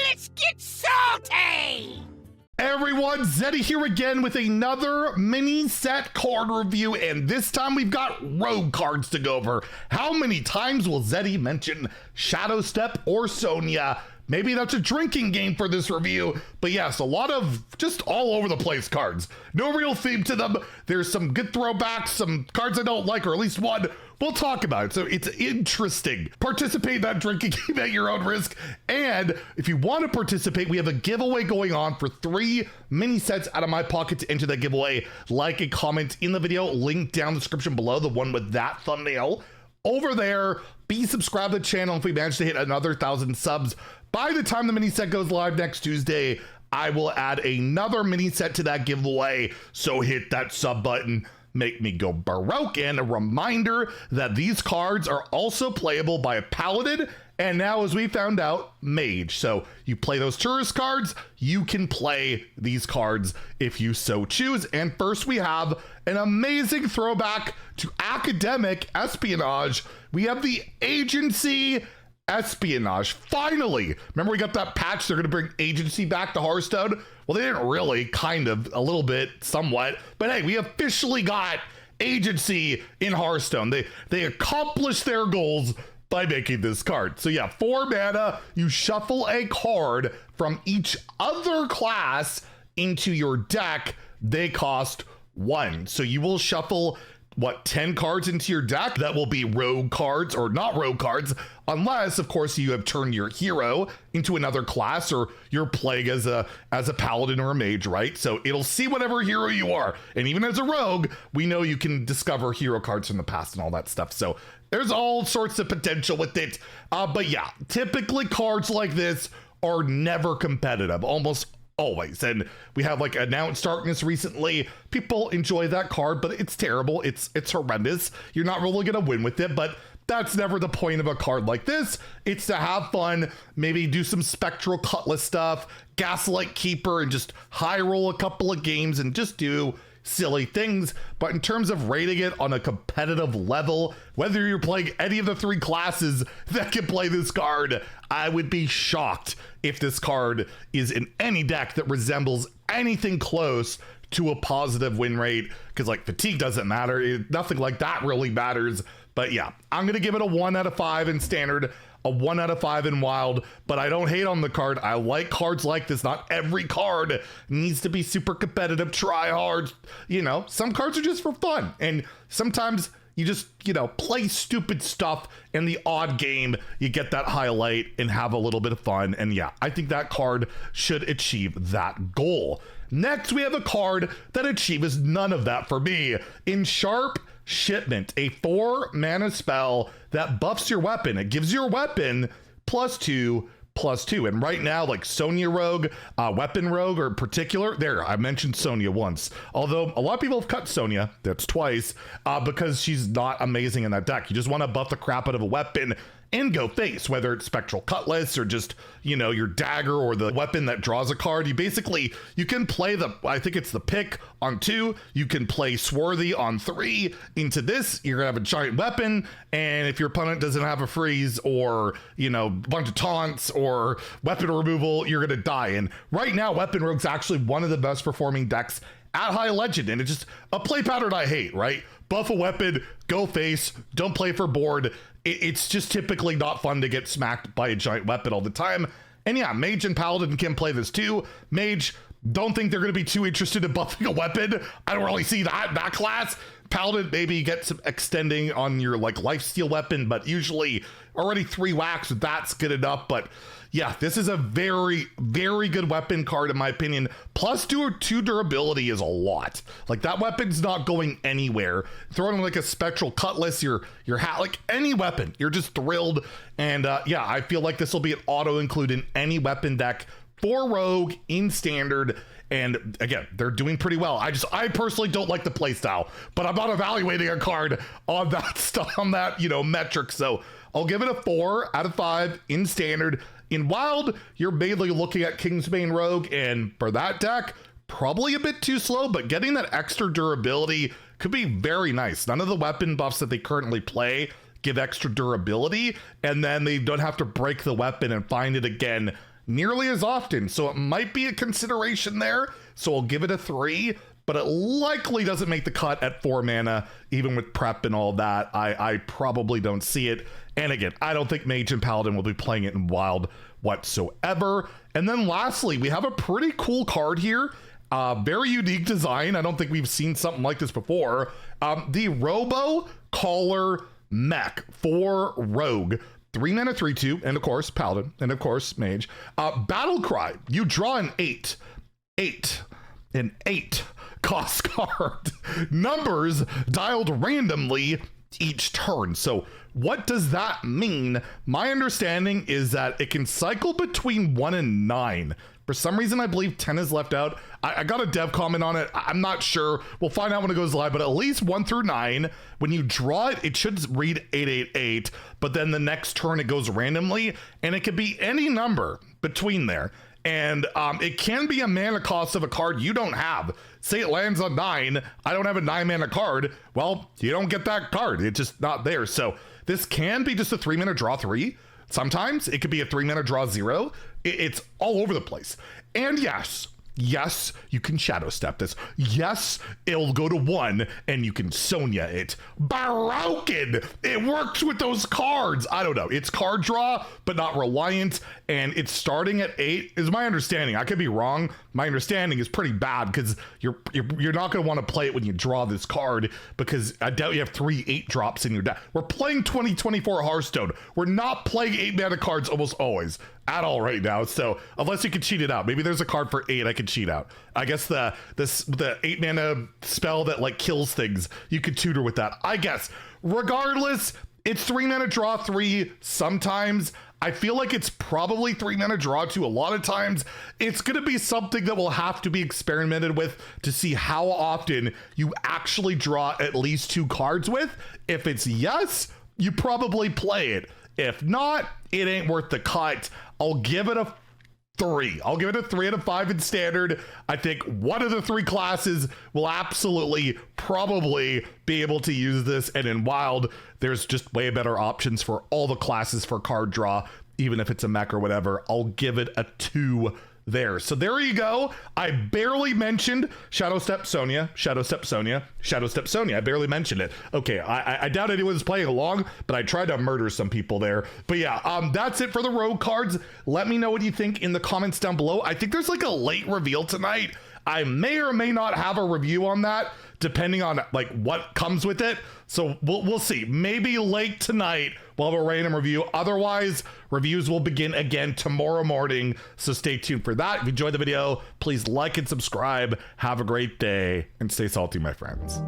Let's get salty! Everyone, Zeddy here again with another mini set card review, and this time we've got rogue cards to go over. How many times will Zeddy mention Shadow Step or Sonya? Maybe that's a drinking game for this review, but yes, a lot of just all over the place cards. No real theme to them. There's some good throwbacks, some cards I don't like, or at least one. We'll talk about it, so it's interesting. Participate in that drinking game at your own risk, and if you want to participate, we have a giveaway going on for 3 mini sets out of my pocket to enter that giveaway. Like and comment in the video, link down in the description below, the one with that thumbnail. Over there, be subscribed to the channel. If we manage to hit another 1,000 subs by the time the mini set goes live next Tuesday, I will add another mini set to that giveaway. So hit that sub button, make me go baroque, and a reminder that these cards are also playable by a paladin, and now, as we found out, mage. So you play those tourist cards, you can play these cards if you so choose. And first we have an amazing throwback to Academic Espionage. We have the Agency Espionage. Finally! Remember we got that patch, they're gonna bring Agency back to Hearthstone? Well, they didn't really, kind of, a little bit, somewhat. But hey, we officially got Agency in Hearthstone. They accomplished their goals by making this card. So yeah, 4 mana, you shuffle a card from each other class into your deck. They cost 1. So you will shuffle, what, 10 cards into your deck? That will be rogue cards, or not rogue cards, unless, of course, you have turned your hero into another class, or you're playing as a paladin or a mage, right? So it'll see whatever hero you are. And even as a rogue, we know you can discover hero cards from the past and all that stuff. So there's all sorts of potential with it. But yeah, typically cards like this are never competitive, almost always. And we have like Announced Darkness recently. People enjoy that card, but it's terrible. It's horrendous. You're not really gonna win with it, but that's never the point of a card like this. It's to have fun, maybe do some Spectral Cutlass stuff, Gaslight Keeper, and just high roll a couple of games and just do silly things. But in terms of rating it on a competitive level, whether you're playing any of the 3 classes that can play this card, I would be shocked if this card is in any deck that resembles anything close to a positive win rate, because like fatigue doesn't matter. Nothing like that really matters. But yeah, I'm gonna give it a 1 out of 5 in standard, a 1 out of 5 in wild, but I don't hate on the card. I like cards like this. Not every card needs to be super competitive, try hard. You know, some cards are just for fun. And sometimes you just, you know, play stupid stuff in the odd game. You get that highlight and have a little bit of fun. And yeah, I think that card should achieve that goal. Next, we have a card that achieves none of that for me. In Sharp Shipment, a 4 mana spell that buffs your weapon. It gives your weapon +2/+2. And right now, like Sonya Rogue, Weapon Rogue, or in particular, there, I mentioned Sonya once. Although a lot of people have cut Sonya, that's twice, because she's not amazing in that deck. You just want to buff the crap out of a weapon and go face, whether it's Spectral Cutlass or just, you know, your dagger or the weapon that draws a card. You can play I think it's the pick on 2, you can play Swarthy on 3. Into this, you're gonna have a giant weapon, and if your opponent doesn't have a freeze or, you know, a bunch of taunts or weapon removal, you're gonna die. And right now, Weapon Rogue's actually one of the best performing decks at High Legend, and it's just a play pattern I hate, right? Buff a weapon, go face, don't play for board. It's just typically not fun to get smacked by a giant weapon all the time. And yeah, Mage and Paladin can play this too. Mage, don't think they're going to be too interested in buffing a weapon. I don't really see that class. Paladin, maybe get some extending on your like lifesteal weapon, but usually already 3 whacks, that's good enough. But yeah, this is a very, very good weapon card in my opinion. +2 durability is a lot. Like that weapon's not going anywhere. Throwing like a Spectral Cutlass, your hat, like any weapon, you're just thrilled. And yeah, I feel like this will be an auto include in any weapon deck for Rogue in standard. And again, they're doing pretty well. I personally don't like the playstyle, but I'm not evaluating a card on that stuff, on that, you know, metric. So I'll give it a 4 out of 5 in standard. In wild, you're mainly looking at Kingsbane Rogue, and for that deck, probably a bit too slow, but getting that extra durability could be very nice. None of the weapon buffs that they currently play give extra durability, and then they don't have to break the weapon and find it again nearly as often. So it might be a consideration there. So I'll give it a 3, but it likely doesn't make the cut at 4 mana, even with prep and all that. I probably don't see it. And again, I don't think Mage and Paladin will be playing it in Wild whatsoever. And then lastly, we have a pretty cool card here. Very unique design. I don't think we've seen something like this before. The Robo Caller Mech for Rogue. 3 mana, 3/2, and of course Paladin, and of course Mage. Battle Cry. You draw an 8 cost card. Numbers dialed randomly each turn. So what does that mean? My understanding is that it can cycle between 1 and 9. For some reason, I believe 10 is left out. I got a dev comment on it. I'm not sure. We'll find out when it goes live, but at least 1 through 9, when you draw it, it should read 888, but then the next turn it goes randomly, and it could be any number between there. And it can be a mana cost of a card you don't have. Say it lands on 9, I don't have a 9 mana card. Well, you don't get that card. It's just not there. So this can be just a 3 mana draw 3. Sometimes it could be a 3 mana draw 0. It's all over the place. And yes, you can shadow step this. Yes, it'll go to 1 and you can Sonya it. Broken! It works with those cards. I don't know. It's card draw, but not reliant. And it's starting at 8 is my understanding. I could be wrong. My understanding is pretty bad because you're not going to want to play it when you draw this card, because I doubt you have 3 8 drops in your deck. We're playing 2024 Hearthstone. We're not playing 8 mana cards almost always at all right now. So unless you can cheat it out, maybe there's a card for 8 I could cheat out. I guess the 8 mana spell that like kills things, you could tutor with that, I guess. Regardless, it's 3 mana draw 3 sometimes. I feel like it's probably 3 mana draw 2 a lot of times. It's going to be something that will have to be experimented with to see how often you actually draw at least 2 cards with. If it's yes, you probably play it. If not, it ain't worth the cut. I'll give it a 3. I'll give it a 3 out of 5 in standard. I think one of the 3 classes will absolutely probably be able to use this, and in Wild there's just way better options for all the classes for card draw, even if it's a mech or whatever. I'll give it a 2 there. So there you go. I barely mentioned Shadow Step Sonya. I barely mentioned it. Okay, I doubt anyone's playing along, but I tried to murder some people there. But yeah, that's it for the rogue cards. Let me know what you think in the comments down below. I think there's like a late reveal tonight. I may or may not have a review on that, depending on like what comes with it. So we'll see. Maybe late tonight we'll have a random review. Otherwise, reviews will begin again tomorrow morning. So stay tuned for that. If you enjoyed the video, please like and subscribe. Have a great day and stay salty, my friends.